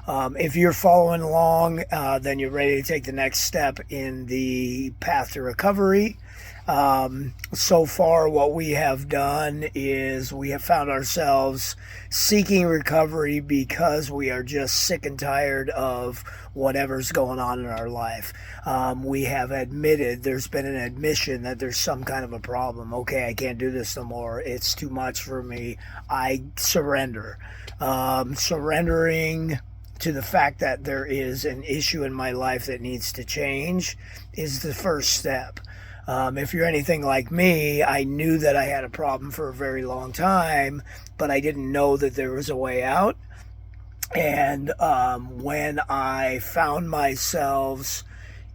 If you're following along, then you're ready to take the next step in the path to recovery. So far, what we have done is we have found ourselves seeking recovery because we are just sick and tired of whatever's going on in our life. We have admitted, there's been an admission that there's some kind of a problem. Okay, I can't do this no more. It's too much for me. I surrender. Surrendering to the fact that there is an issue in my life that needs to change is the first step. If you're anything like me, I knew that I had a problem for a very long time, but I didn't know that there was a way out. And when I found myself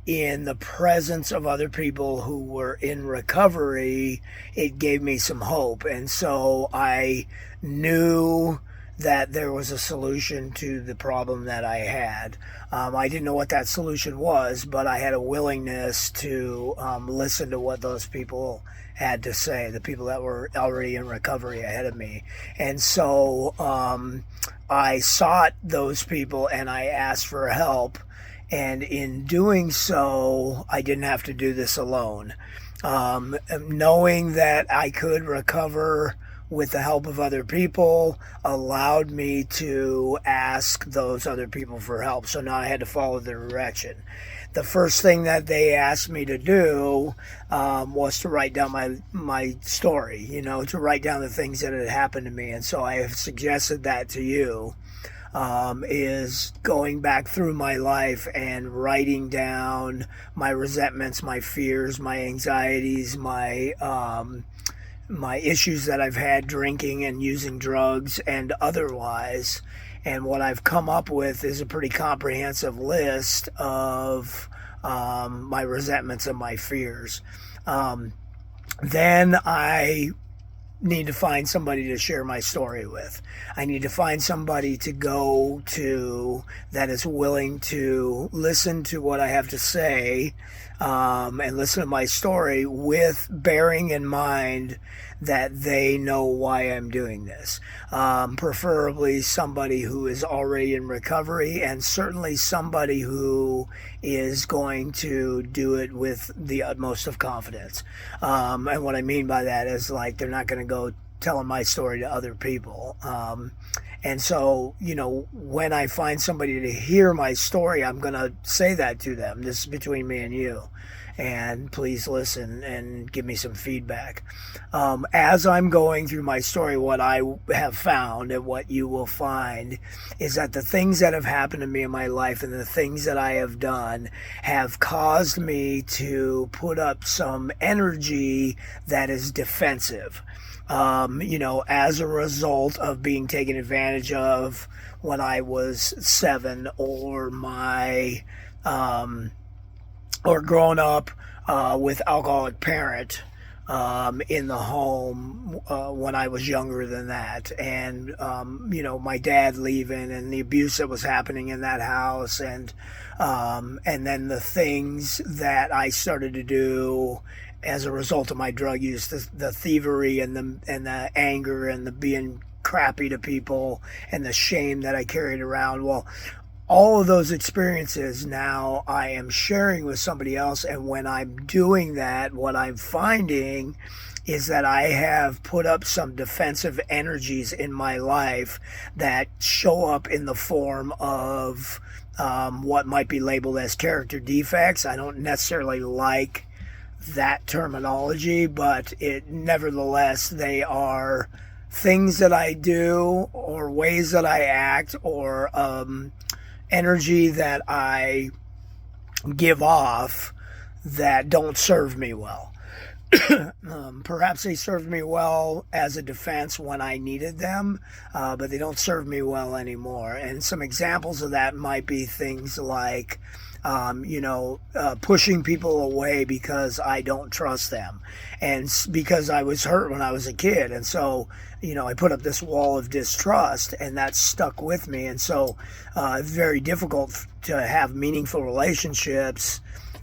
in the presence of other people who were in recovery, it gave me some hope. And so I knew that there was a solution to the problem that I had. I didn't know what that solution was, but I had a willingness to listen to what those people had to say, the people that were already in recovery ahead of me. And so I sought those people and I asked for help. And in doing so, I didn't have to do this alone. Knowing that I could recover with the help of other people allowed me to ask those other people for help. So now I had to follow their direction. The first thing that they asked me to do was to write down my story, to write down the things that had happened to me. And so I have suggested that to you, is going back through my life and writing down my resentments, my fears, my anxieties, my issues that I've had drinking and using drugs and otherwise. And what I've come up with is a pretty comprehensive list of my resentments and my fears. Then I need to find somebody to share my story with. I need to find somebody to go to that is willing to listen to what I have to say and listen to my story with bearing in mind that they know why I'm doing this. Preferably somebody who is already in recovery, and certainly somebody who is going to do it with the utmost of confidence. And what I mean by that is, like, they're not going to go telling my story to other people. And so, when I find somebody to hear my story, I'm going to say that to them. This is between me and you. And please listen and give me some feedback. As I'm going through my story, what I have found and what you will find is that the things that have happened to me in my life and the things that I have done have caused me to put up some energy that is defensive. As a result of being taken advantage of when I was 7, or or growing up with alcoholic parent in the home when I was younger than that, and my dad leaving and the abuse that was happening in that house, and then the things that I started to do as a result of my drug use, the thievery and the anger and the being crappy to people and the shame that I carried around. Well, all of those experiences now I am sharing with somebody else, and when I'm doing that, what I'm finding is that I have put up some defensive energies in my life that show up in the form of what might be labeled as character defects. I don't necessarily like that terminology, but nevertheless, they are things that I do or ways that I act or energy that I give off that don't serve me well. Perhaps they served me well as a defense when I needed them, but they don't serve me well anymore. And some examples of that might be things like pushing people away because I don't trust them, and because I was hurt when I was a kid, and so I put up this wall of distrust, and that stuck with me. And so it's very difficult to have meaningful relationships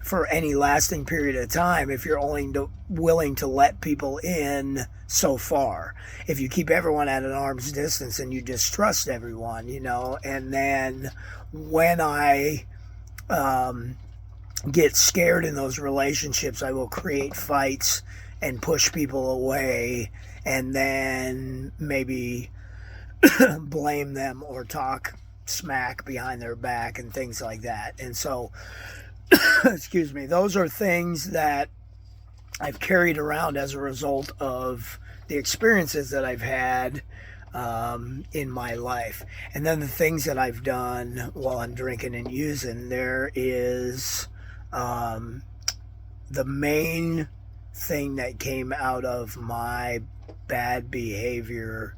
for any lasting period of time if you're only willing to let people in so far. If you keep everyone at an arm's distance and you distrust everyone, and then when I get scared in those relationships, I will create fights and push people away, and then maybe blame them or talk smack behind their back and things like that. And so, excuse me, those are things that I've carried around as a result of the experiences that I've had in my life. And then the things that I've done while I'm drinking and using, there is the main thing that came out of my bad behavior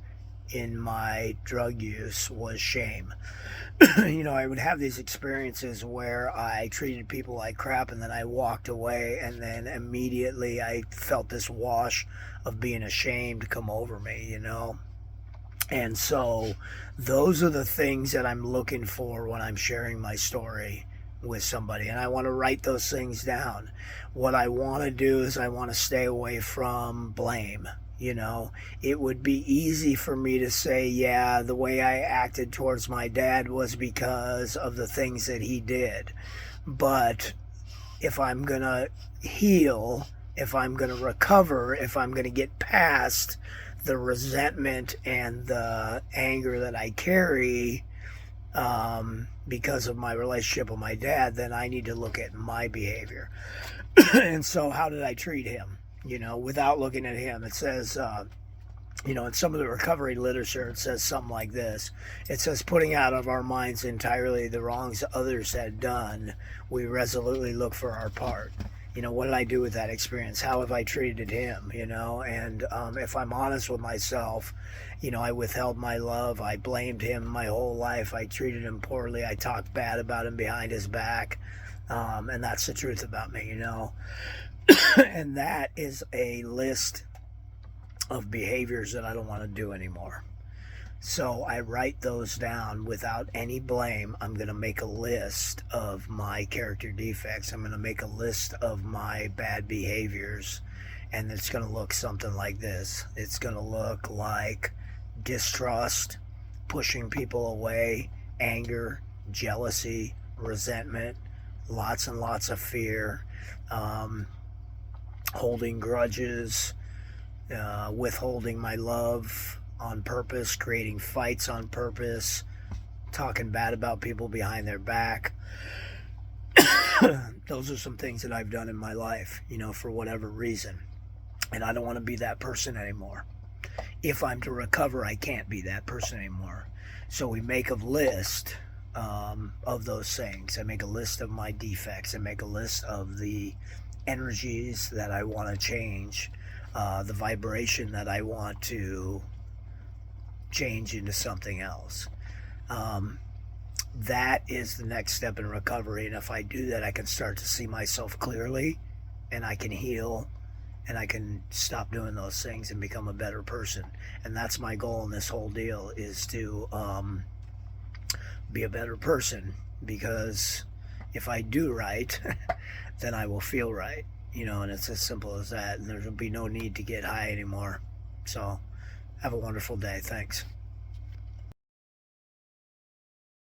in my drug use was shame. I would have these experiences where I treated people like crap, and then I walked away, and then immediately I felt this wash of being ashamed come over me, And so those are the things that I'm looking for when I'm sharing my story with somebody, and I want to write those things down. What I want to do is I want to stay away from blame. It would be easy for me to say, yeah, the way I acted towards my dad was because of the things that he did. But if I'm going to heal, if I'm going to recover, if I'm going to get past the resentment and the anger that I carry because of my relationship with my dad, then I need to look at my behavior. And so how did I treat him? Without looking at him, it says, in some of the recovery literature, it says something like this. It says, putting out of our minds entirely the wrongs others had done, we resolutely look for our part. What did I do with that experience? How have I treated him? And if I'm honest with myself, I withheld my love. I blamed him my whole life. I treated him poorly. I talked bad about him behind his back. And that's the truth about me, And that is a list of behaviors that I don't want to do anymore. So I write those down without any blame. I'm going to make a list of my character defects. I'm going to make a list of my bad behaviors. And it's going to look something like this. It's going to look like distrust, pushing people away, anger, jealousy, resentment, lots and lots of fear, holding grudges, withholding my love on purpose, creating fights on purpose, talking bad about people behind their back. Those are some things that I've done in my life, for whatever reason. And I don't want to be that person anymore. If I'm to recover, I can't be that person anymore. So we make a list of those things. I make a list of my defects. I make a list of the energies that I want to change, the vibration that I want to change into something else. That is the next step in recovery, and if I do that, I can start to see myself clearly, and I can heal, and I can stop doing those things and become a better person. And that's my goal in this whole deal, is to be a better person, because if I do right, then I will feel right, and it's as simple as that, and there will be no need to get high anymore. So have a wonderful day. Thanks.